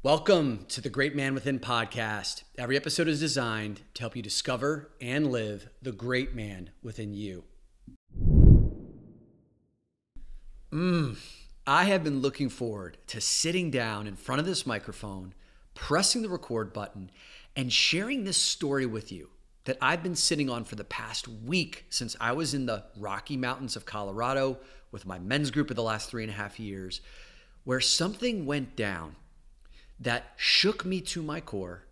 Welcome to the Great Man Within podcast. Every episode is designed to help you discover and live the great man within you. I have been looking forward to sitting down in front of this microphone, pressing the record button, and sharing this story with you that I've been sitting on for the past week since I was in the Rocky Mountains of Colorado with my men's group of the last 3.5 years, where something went down that shook me to my core,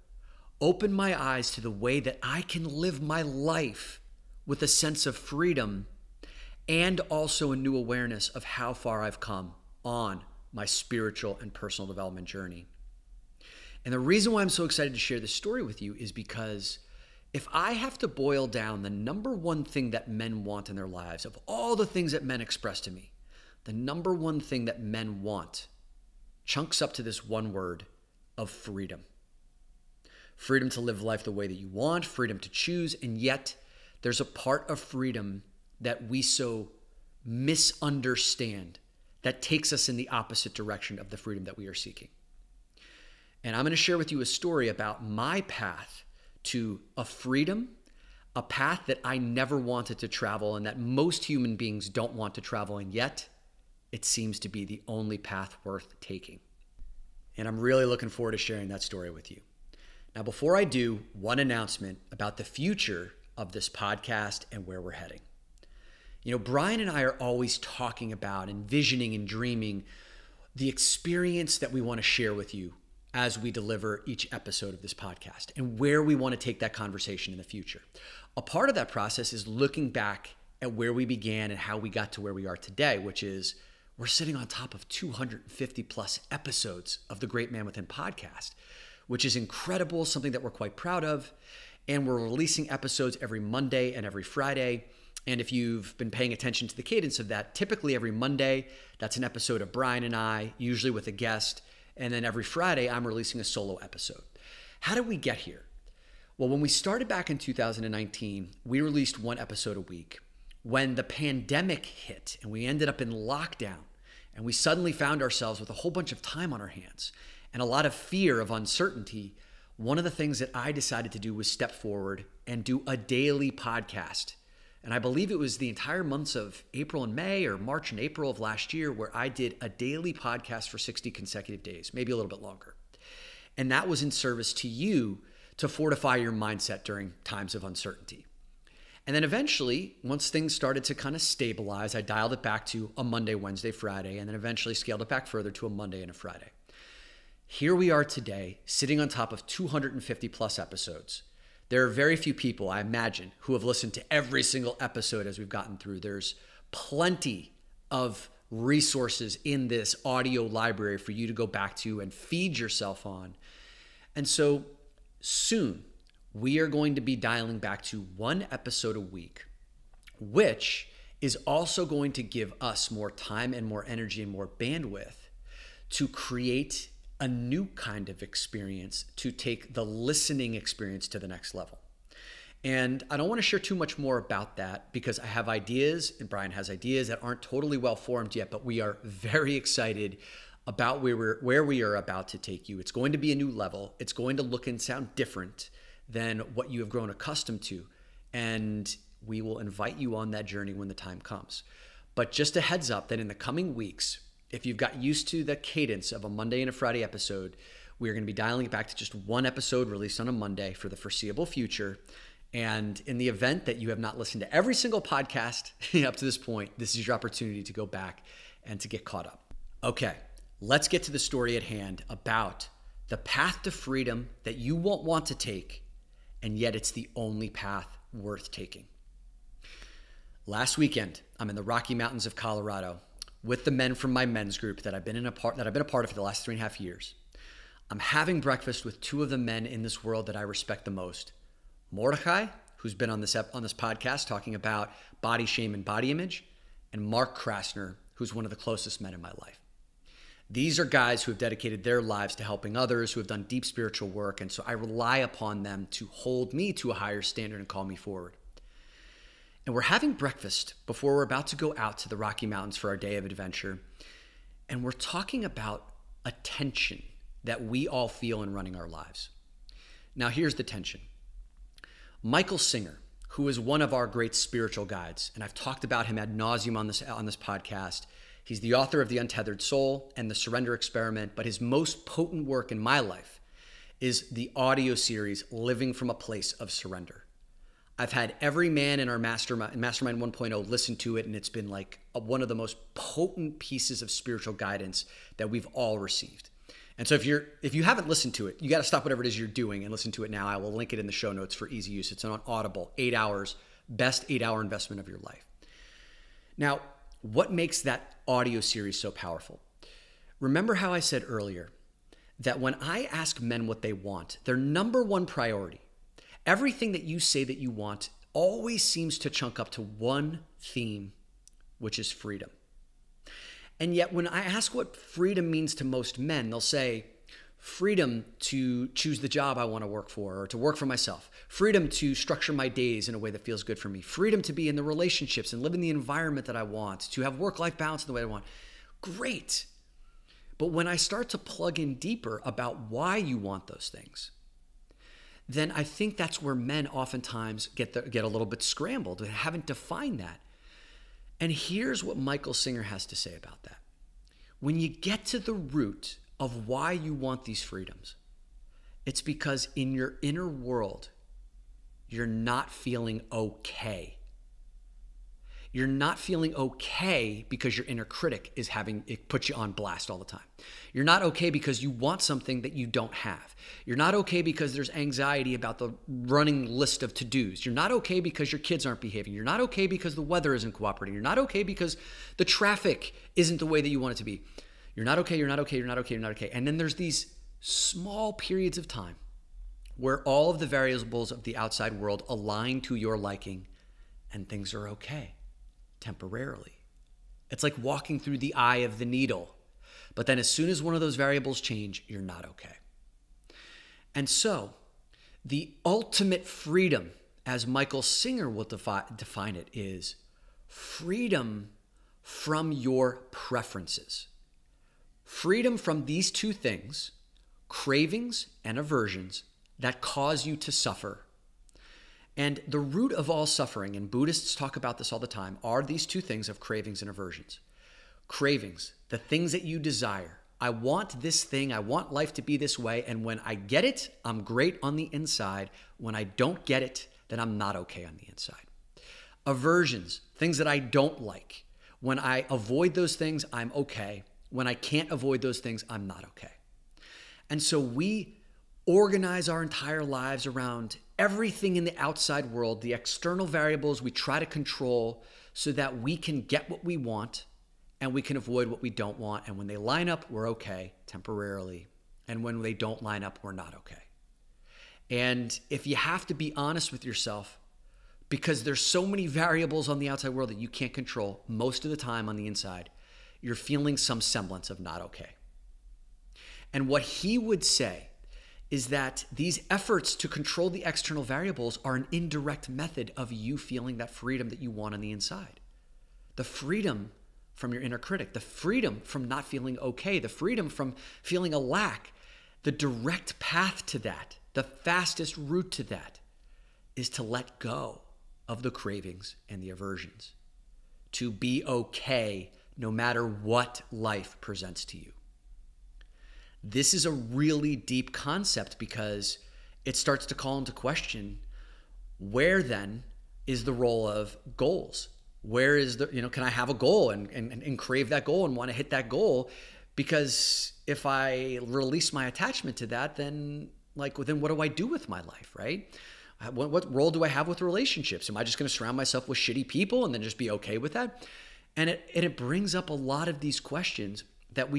opened my eyes to the way that I can live my life with a sense of freedom and also a new awareness of how far I've come on my spiritual and personal development journey. And the reason why I'm so excited to share this story with you is because if I have to boil down the number one thing that men want in their lives, of all the things that men express to me, the number one thing that men want chunks up to this one word of freedom. Freedom to live life the way that you want, freedom to choose, and yet there's a part of freedom that we so misunderstand that takes us in the opposite direction of the freedom that we are seeking. And I'm going to share with you a story about my path to a freedom, a path that I never wanted to travel and that most human beings don't want to travel, and yet it seems to be the only path worth taking. And I'm really looking forward to sharing that story with you. Now, before I do, one announcement about the future of this podcast and where we're heading. You know, Brian and I are always talking about, envisioning and dreaming the experience that we want to share with you as we deliver each episode of this podcast and where we want to take that conversation in the future. A part of that process is looking back at where we began and how we got to where we are today, which is we're sitting on top of 250 plus episodes of the Great Man Within podcast, which is incredible, something that we're quite proud of. And we're releasing episodes every Monday and every Friday. And if you've been paying attention to the cadence of that, typically every Monday, that's an episode of Brian and I, usually with a guest. And then every Friday, I'm releasing a solo episode. How did we get here? Well, when we started back in 2019, we released one episode a week. When the pandemic hit and we ended up in lockdown and we suddenly found ourselves with a whole bunch of time on our hands and a lot of fear of uncertainty, one of the things that I decided to do was step forward and do a daily podcast. And I believe it was the entire months of April and May, or March and April of last year, where I did a daily podcast for 60 consecutive days, maybe a little bit longer. And that was in service to you to fortify your mindset during times of uncertainty. And then eventually, once things started to kind of stabilize, I dialed it back to a Monday, Wednesday, Friday, and then eventually scaled it back further to a Monday and a Friday. Here we are today, sitting on top of 250 plus episodes. There are very few people, I imagine, who have listened to every single episode as we've gotten through. There's plenty of resources in this audio library for you to go back to and feed yourself on. And so soon, we are going to be dialing back to one episode a week, which is also going to give us more time and more energy and more bandwidth to create a new kind of experience to take the listening experience to the next level. And I don't want to share too much more about that because I have ideas and Brian has ideas that aren't totally well formed yet, but we are very excited about where we are about to take you. It's going to be a new level. It's going to look and sound different than what you have grown accustomed to. And we will invite you on that journey when the time comes. But just a heads up that in the coming weeks, if you've got used to the cadence of a Monday and a Friday episode, we're going to be dialing it back to just one episode released on a Monday for the foreseeable future. And in the event that you have not listened to every single podcast up to this point, this is your opportunity to go back and to get caught up. Okay, let's get to the story at hand about the path to freedom that you won't want to take, and yet it's the only path worth taking. Last weekend, I'm in the Rocky Mountains of Colorado with the men from my men's group that I've been a part of for the last 3.5 years. I'm having breakfast with two of the men in this world that I respect the most. Mordecai, who's been on this podcast talking about body shame and body image, and Mark Krasner, who's one of the closest men in my life. These are guys who have dedicated their lives to helping others, who have done deep spiritual work, and so I rely upon them to hold me to a higher standard and call me forward. And we're having breakfast before we're about to go out to the Rocky Mountains for our day of adventure. And we're talking about attention that we all feel in running our lives. Now, here's the tension. Michael Singer, who is one of our great spiritual guides, and I've talked about him ad nauseum on this podcast. He's the author of The Untethered Soul and The Surrender Experiment, but his most potent work in my life is the audio series, Living from a Place of Surrender. I've had every man in our Mastermind 1.0 listen to it, and it's been like one of the most potent pieces of spiritual guidance that we've all received. And so if you haven't listened to it, you got to stop whatever it is you're doing and listen to it now. I will link it in the show notes for easy use. It's on Audible, 8 hours, best 8-hour investment of your life. Now, what makes that audio series so powerful? Remember how I said earlier that when I ask men what they want, their number one priority, everything that you say that you want always seems to chunk up to one theme, which is freedom. And yet when I ask what freedom means to most men, they'll say, freedom to choose the job I want to work for or to work for myself, freedom to structure my days in a way that feels good for me, freedom to be in the relationships and live in the environment that I want, to have work-life balance in the way I want. Great. But when I start to plug in deeper about why you want those things, then I think that's where men oftentimes get a little bit scrambled and haven't defined that. And here's what Michael Singer has to say about that. When you get to the root of why you want these freedoms, it's because in your inner world, you're not feeling okay. You're not feeling okay because your inner critic it puts you on blast all the time. You're not okay because you want something that you don't have. You're not okay because there's anxiety about the running list of to-dos. You're not okay because your kids aren't behaving. You're not okay because the weather isn't cooperating. You're not okay because the traffic isn't the way that you want it to be. You're not okay, you're not okay, you're not okay, you're not okay. And then there's these small periods of time where all of the variables of the outside world align to your liking and things are okay. Temporarily. It's like walking through the eye of the needle. But then as soon as one of those variables change, you're not okay. And so the ultimate freedom, as Michael Singer will define it, is freedom from your preferences. Freedom from these two things, cravings and aversions, that cause you to suffer. And the root of all suffering, and Buddhists talk about this all the time, are these two things of cravings and aversions. Cravings, the things that you desire. I want this thing, I want life to be this way, and when I get it, I'm great on the inside. When I don't get it, then I'm not okay on the inside. Aversions, things that I don't like. When I avoid those things, I'm okay. When I can't avoid those things, I'm not okay. And so we organize our entire lives around everything in the outside world, the external variables we try to control so that we can get what we want and we can avoid what we don't want. And when they line up, we're okay temporarily. And when they don't line up, we're not okay. And if you have to be honest with yourself, because there's so many variables on the outside world that you can't control, most of the time on the inside, you're feeling some semblance of not okay. And what he would say is that these efforts to control the external variables are an indirect method of you feeling that freedom that you want on the inside. The freedom from your inner critic, the freedom from not feeling okay, the freedom from feeling a lack. The direct path to that, the fastest route to that, is to let go of the cravings and the aversions, to be okay no matter what life presents to you. This is a really deep concept because it starts to call into question, where then is the role of goals? Where is can I have a goal and crave that goal and want to hit that goal? Because if I release my attachment to that, then what do I do with my life, right? What role do I have with relationships? Am I just going to surround myself with shitty people and then just be okay with that? And it brings up a lot of these questions that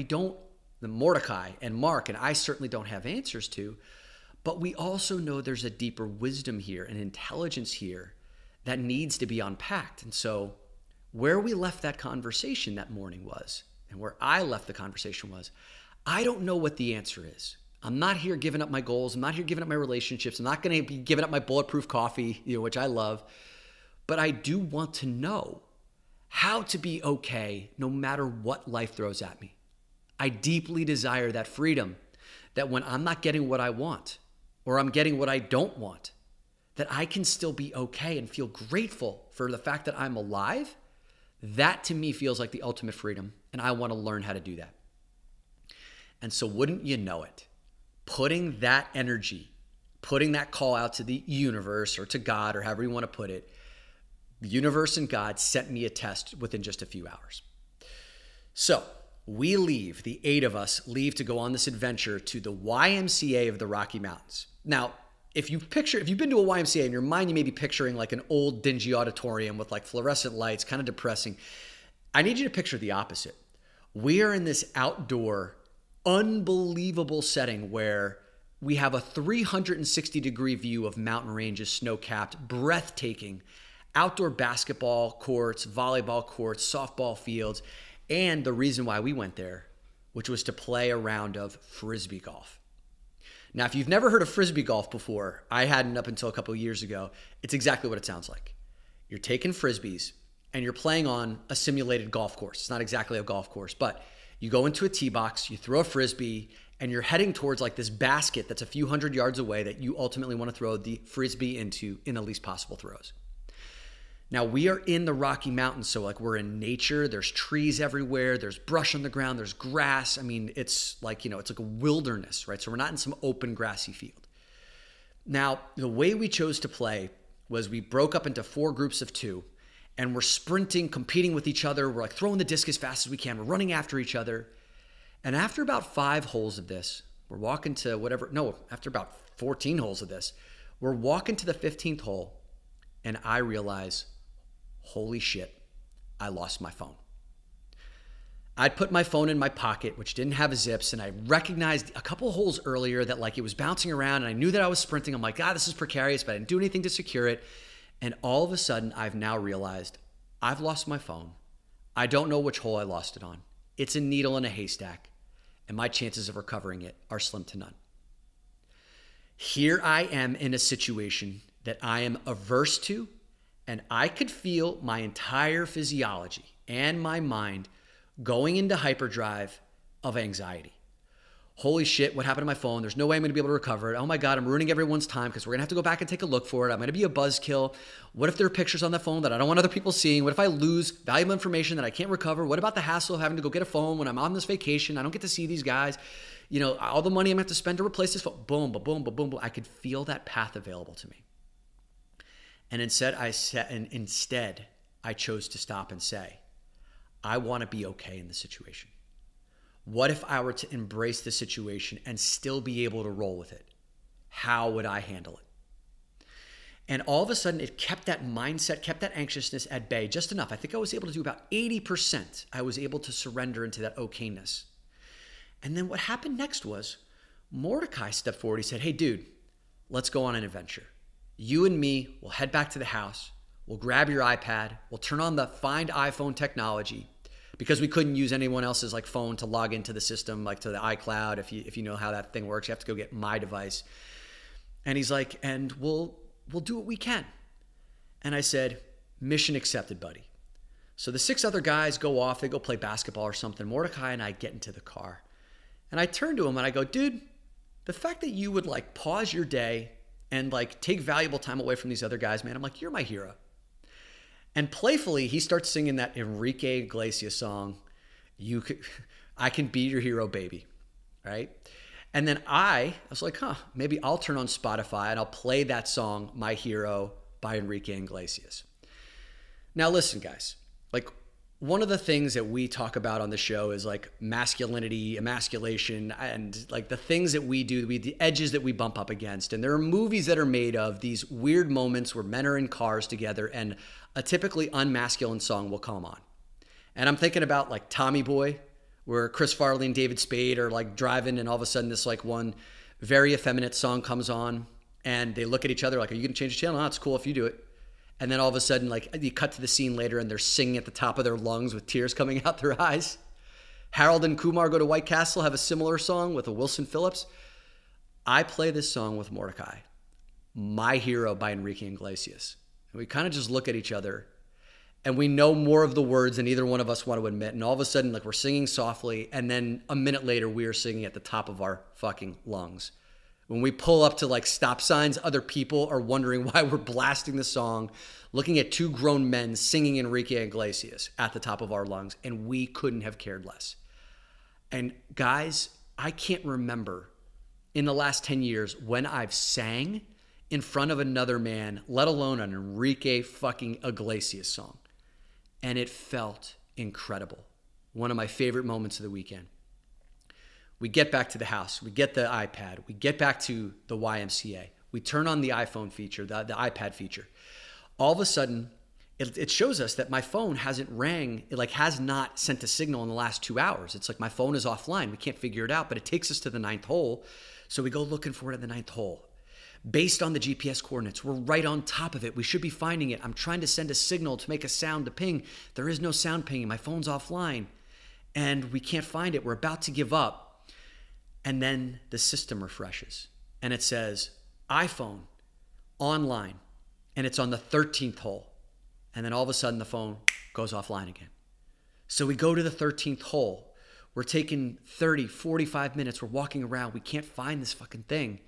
the Mordecai and Mark and I certainly don't have answers to, but we also know there's a deeper wisdom here, an intelligence here that needs to be unpacked. And so where we left that conversation that morning was, and where I left the conversation was, I don't know what the answer is. I'm not here giving up my goals. I'm not here giving up my relationships. I'm not going to be giving up my bulletproof coffee, which I love, but I do want to know how to be okay no matter what life throws at me. I deeply desire that freedom that when I'm not getting what I want or I'm getting what I don't want, that I can still be okay and feel grateful for the fact that I'm alive. That to me feels like the ultimate freedom, and I want to learn how to do that. And so wouldn't you know it, putting that energy, putting that call out to the universe or to God or however you want to put it, the universe and God sent me a test within just a few hours. So we leave, the 8 of us leave to go on this adventure to the YMCA of the Rocky Mountains. Now, if you've been to a YMCA in your mind, you may be picturing like an old dingy auditorium with like fluorescent lights, kind of depressing. I need you to picture the opposite. We are in this outdoor, unbelievable setting where we have a 360-degree view of mountain ranges, snow-capped, breathtaking, outdoor basketball courts, volleyball courts, softball fields, and the reason why we went there, which was to play a round of Frisbee golf. Now, if you've never heard of Frisbee golf before, I hadn't up until a couple of years ago, it's exactly what it sounds like. You're taking Frisbees and you're playing on a simulated golf course. It's not exactly a golf course, but you go into a tee box, you throw a Frisbee, and you're heading towards like this basket that's a few hundred yards away that you ultimately want to throw the Frisbee into in the least possible throws. Now, we are in the Rocky Mountains, so like we're in nature. There's trees everywhere. There's brush on the ground. There's grass. I mean, it's like, it's like a wilderness, right? So we're not in some open grassy field. Now, the way we chose to play was we broke up into 4 groups of 2, and we're sprinting, competing with each other. We're like throwing the disc as fast as we can. We're running after each other. And after about 5 holes of this, after about 14 holes of this, we're walking to the 15th hole, and I realize, holy shit, I lost my phone. I'd put my phone in my pocket, which didn't have zips, and I recognized a couple holes earlier that like it was bouncing around, and I knew that I was sprinting. I'm like, this is precarious, but I didn't do anything to secure it. And all of a sudden, I've now realized I've lost my phone. I don't know which hole I lost it on. It's a needle in a haystack, and my chances of recovering it are slim to none. Here I am in a situation that I am averse to, and I could feel my entire physiology and my mind going into hyperdrive of anxiety. Holy shit, what happened to my phone? There's no way I'm going to be able to recover it. Oh my God, I'm ruining everyone's time because we're going to have to go back and take a look for it. I'm going to be a buzzkill. What if there are pictures on the phone that I don't want other people seeing? What if I lose valuable information that I can't recover? What about the hassle of having to go get a phone when I'm on this vacation? I don't get to see these guys. All the money I'm going to have to spend to replace this phone. Boom, boom, boom, boom, boom. I could feel that path available to me. And instead, I chose to stop and say, I want to be okay in the situation. What if I were to embrace the situation and still be able to roll with it? How would I handle it? And all of a sudden, it kept that mindset, kept that anxiousness at bay just enough. I think I was able to do about 80%. I was able to surrender into that okayness. And then what happened next was Mordecai stepped forward. He said, hey, dude, let's go on an adventure. You and me will head back to the house. We'll grab your iPad. We'll turn on the Find iPhone technology because we couldn't use anyone else's like phone to log into the system, like to the iCloud. If you know how that thing works, you have to go get my device. And he's like, and we'll do what we can. And I said, mission accepted, buddy. So the 6 other guys go off. They go play basketball or something. Mordecai and I get into the car. And I turn to him and I go, dude, the fact that you would like pause your day and like take valuable time away from these other guys, man, I'm like, you're my hero. And playfully, he starts singing that Enrique Iglesias song, I Can Be Your Hero, Baby, right? And then I was like, maybe I'll turn on Spotify and I'll play that song, My Hero by Enrique Iglesias. Now listen, guys, like one of the things that we talk about on the show is like masculinity, emasculation, and like the things that we do, the edges that we bump up against. And there are movies that are made of these weird moments where men are in cars together and a typically unmasculine song will come on. And I'm thinking about like Tommy Boy, where Chris Farley and David Spade are like driving and all of a sudden this like one very effeminate song comes on and they look at each other like, are you going to change the channel? No, it's cool if you do it. And then all of a sudden, like you cut to the scene later and they're singing at the top of their lungs with tears coming out their eyes. Harold and Kumar Go to White Castle have a similar song with a Wilson Phillips. I play this song with Mordecai, My Hero by Enrique Iglesias. And we kind of just look at each other and we know more of the words than either one of us want to admit. And all of a sudden, like, we're singing softly, and then a minute later, we are singing at the top of our fucking lungs. When we pull up to like stop signs, other people are wondering why we're blasting the song, looking at two grown men singing Enrique Iglesias at the top of our lungs, and we couldn't have cared less. And guys, I can't remember in the last 10 years when I've sang in front of another man, let alone an Enrique fucking Iglesias song. And it felt incredible. One of my favorite moments of the weekend. We get back to the house. We get the iPad. We get back to the YMCA. We turn on the iPhone feature, the iPad feature. All of a sudden, it shows us that my phone hasn't rang. It like has not sent a signal in the last 2 hours. It's like my phone is offline. We can't figure it out, but it takes us to the 9th hole. So we go looking for it at the 9th hole. Based on the GPS coordinates, we're right on top of it. We should be finding it. I'm trying to send a signal to make a sound to ping. There is no sound pinging. My phone's offline. And we can't find it. We're about to give up. And then the system refreshes and it says iPhone online, and it's on the 13th hole. And then all of a sudden the phone goes offline again. So we go to the 13th hole. We're taking 30, 45 minutes. We're walking around. We can't find this fucking thing.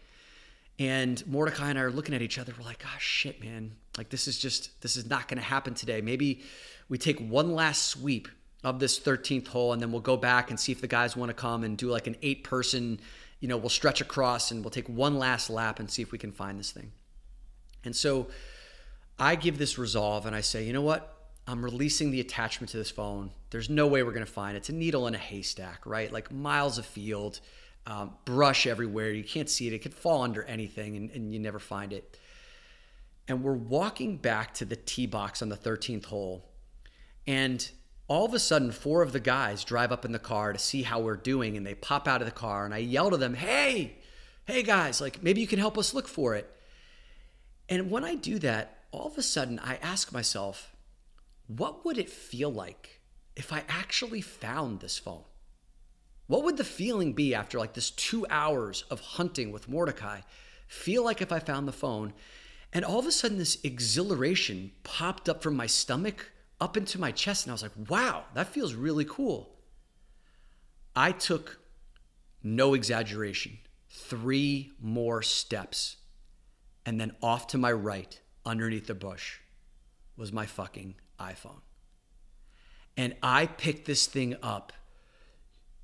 And Mordecai and I are looking at each other. We're like, oh shit, man. Like this is not going to happen today. Maybe we take one last sweep of this 13th hole, and then we'll go back and see if the guys want to come and do like an 8-person, we'll stretch across and we'll take one last lap and see if we can find this thing. And so I give this resolve and I say, you know what? I'm releasing the attachment to this phone. There's no way we're going to find it. It's a needle in a haystack, right? Like miles of field, brush everywhere. You can't see it. It could fall under anything and you never find it. And we're walking back to the tee box on the 13th hole, and all of a sudden, 4 of the guys drive up in the car to see how we're doing, and they pop out of the car, and I yell to them, hey guys, like maybe you can help us look for it. And when I do that, all of a sudden I ask myself, what would it feel like if I actually found this phone? What would the feeling be after like this 2 hours of hunting with Mordecai feel like if I found the phone? And all of a sudden this exhilaration popped up from my stomach up into my chest, and I was like, wow, that feels really cool. I took, no exaggeration, 3 more steps, and then off to my right, underneath the bush, was my fucking iPhone. And I picked this thing up.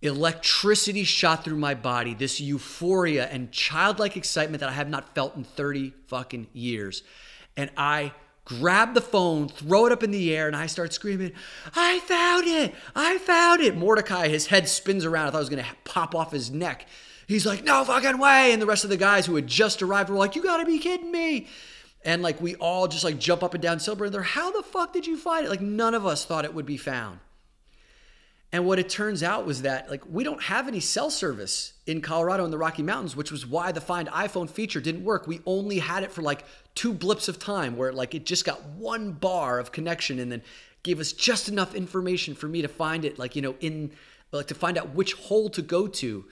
Electricity shot through my body, this euphoria and childlike excitement that I have not felt in 30 fucking years. And I grab the phone, throw it up in the air, and I start screaming, I found it! I found it! Mordecai, his head spins around. I thought it was going to pop off his neck. He's like, no fucking way! And the rest of the guys who had just arrived were like, you gotta be kidding me! And like we all just like jump up and down, celebrate. They're, how the fuck did you find it? Like none of us thought it would be found. And what it turns out was that like we don't have any cell service in Colorado in the Rocky Mountains, which was why the Find iPhone feature didn't work. We only had it for like 2 blips of time where like it just got 1 bar of connection and then gave us just enough information for me to find it, like, to find out which hole to go to.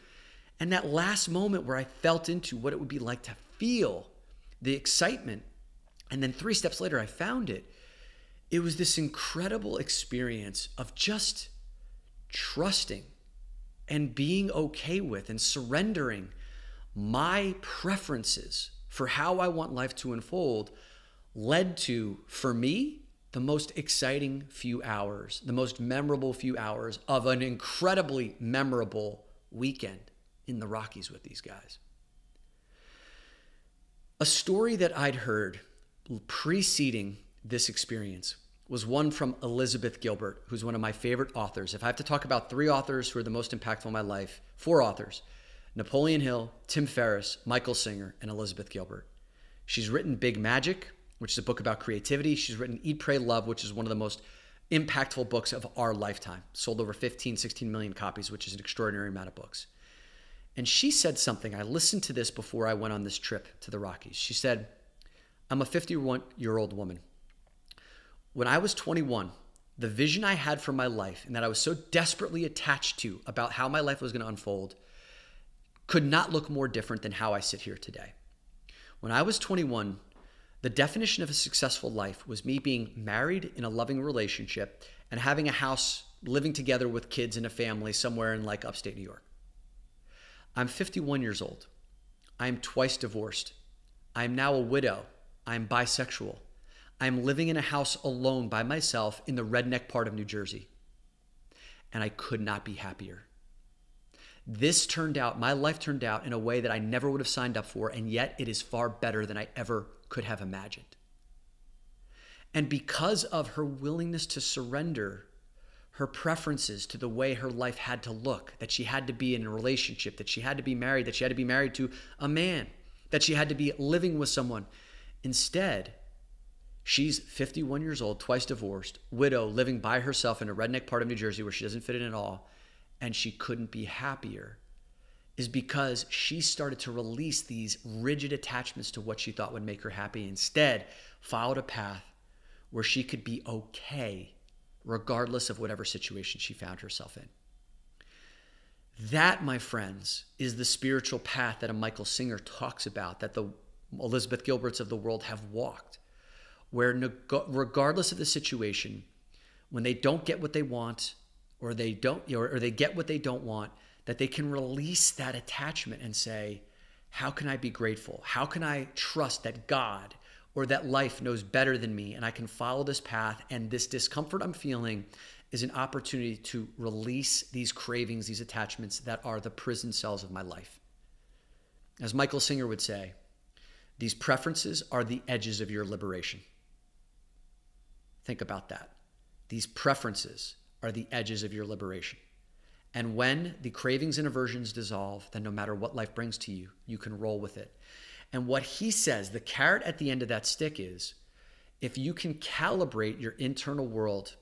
And that last moment where I felt into what it would be like to feel the excitement, and then 3 steps later I found it. It was this incredible experience of just trusting and being okay with and surrendering my preferences for how I want life to unfold led to, for me, the most exciting few hours, the most memorable few hours of an incredibly memorable weekend in the Rockies with these guys. A story that I'd heard preceding this experience was one from Elizabeth Gilbert, who's one of my favorite authors. If I have to talk about 3 authors who are the most impactful in my life, 4 authors: Napoleon Hill, Tim Ferriss, Michael Singer, and Elizabeth Gilbert. She's written Big Magic, which is a book about creativity. She's written Eat, Pray, Love, which is one of the most impactful books of our lifetime. Sold over 15, 16 million copies, which is an extraordinary amount of books. And she said something. I listened to this before I went on this trip to the Rockies. She said, I'm a 51-year-old woman. When I was 21, the vision I had for my life and that I was so desperately attached to about how my life was going to unfold could not look more different than how I sit here today. When I was 21, The definition of a successful life was me being married in a loving relationship and having a house, living together with kids and a family somewhere in like upstate New York. I'm 51 years old. I'm twice divorced. I'm now a widow. I'm bisexual. I'm living in a house alone by myself in the redneck part of New Jersey. And I could not be happier. My life turned out in a way that I never would have signed up for, and yet it is far better than I ever could have imagined. And because of her willingness to surrender her preferences to the way her life had to look, that she had to be in a relationship, that she had to be married, that she had to be married to a man, that she had to be living with someone. Instead, she's 51 years old, twice divorced, widow, living by herself in a redneck part of New Jersey where she doesn't fit in at all, and she couldn't be happier, is because she started to release these rigid attachments to what she thought would make her happy. Instead, followed a path where she could be okay regardless of whatever situation she found herself in. That, my friends, is the spiritual path that a Michael Singer talks about, that the Elizabeth Gilberts of the world have walked, where regardless of the situation, when they don't get what they want, or they get what they don't want, that they can release that attachment and say, how can I be grateful? How can I trust that God or that life knows better than me, and I can follow this path, and this discomfort I'm feeling is an opportunity to release these cravings, these attachments that are the prison cells of my life. As Michael Singer would say, these preferences are the edges of your liberation. Think about that. These preferences are the edges of your liberation. And when the cravings and aversions dissolve, then no matter what life brings to you, you can roll with it. And what he says, the carrot at the end of that stick is, if you can calibrate your internal world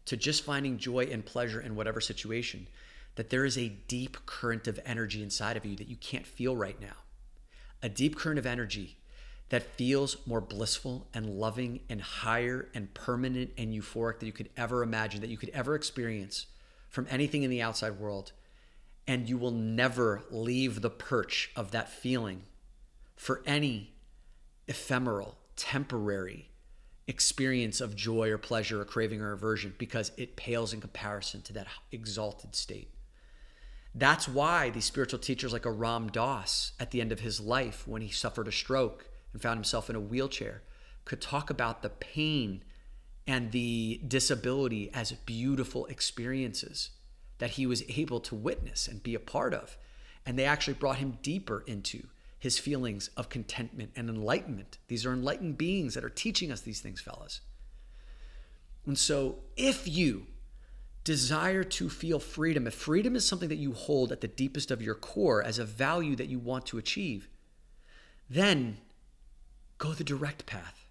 to just finding joy and pleasure in whatever situation, that there is a deep current of energy inside of you that you can't feel right now. A deep current of energy that feels more blissful and loving and higher and permanent and euphoric than you could ever imagine, that you could ever experience from anything in the outside world. And you will never leave the perch of that feeling for any ephemeral, temporary experience of joy or pleasure or craving or aversion, because it pales in comparison to that exalted state. That's why these spiritual teachers like a Ram Dass, at the end of his life, when he suffered a stroke and found himself in a wheelchair, could talk about the pain and the disability as beautiful experiences that he was able to witness and be a part of. And they actually brought him deeper into his feelings of contentment and enlightenment. These are enlightened beings that are teaching us these things, fellas. And so if you desire to feel freedom, if freedom is something that you hold at the deepest of your core as a value that you want to achieve, then go the direct path.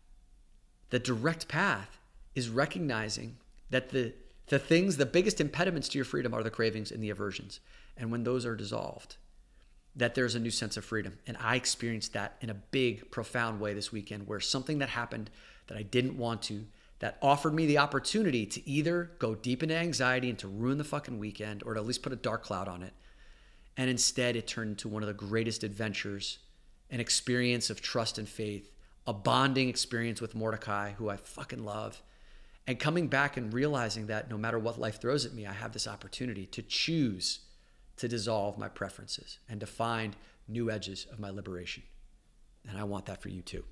The direct path is recognizing that the things, the biggest impediments to your freedom are the cravings and the aversions. And when those are dissolved, that there's a new sense of freedom. And I experienced that in a big, profound way this weekend, where something that happened that I didn't want to, that offered me the opportunity to either go deep into anxiety and to ruin the fucking weekend, or to at least put a dark cloud on it. And instead it turned into one of the greatest adventures, an experience of trust and faith, a bonding experience with Mordecai, who I fucking love. And coming back and realizing that no matter what life throws at me, I have this opportunity to choose to dissolve my preferences and to find new edges of my liberation. And I want that for you too.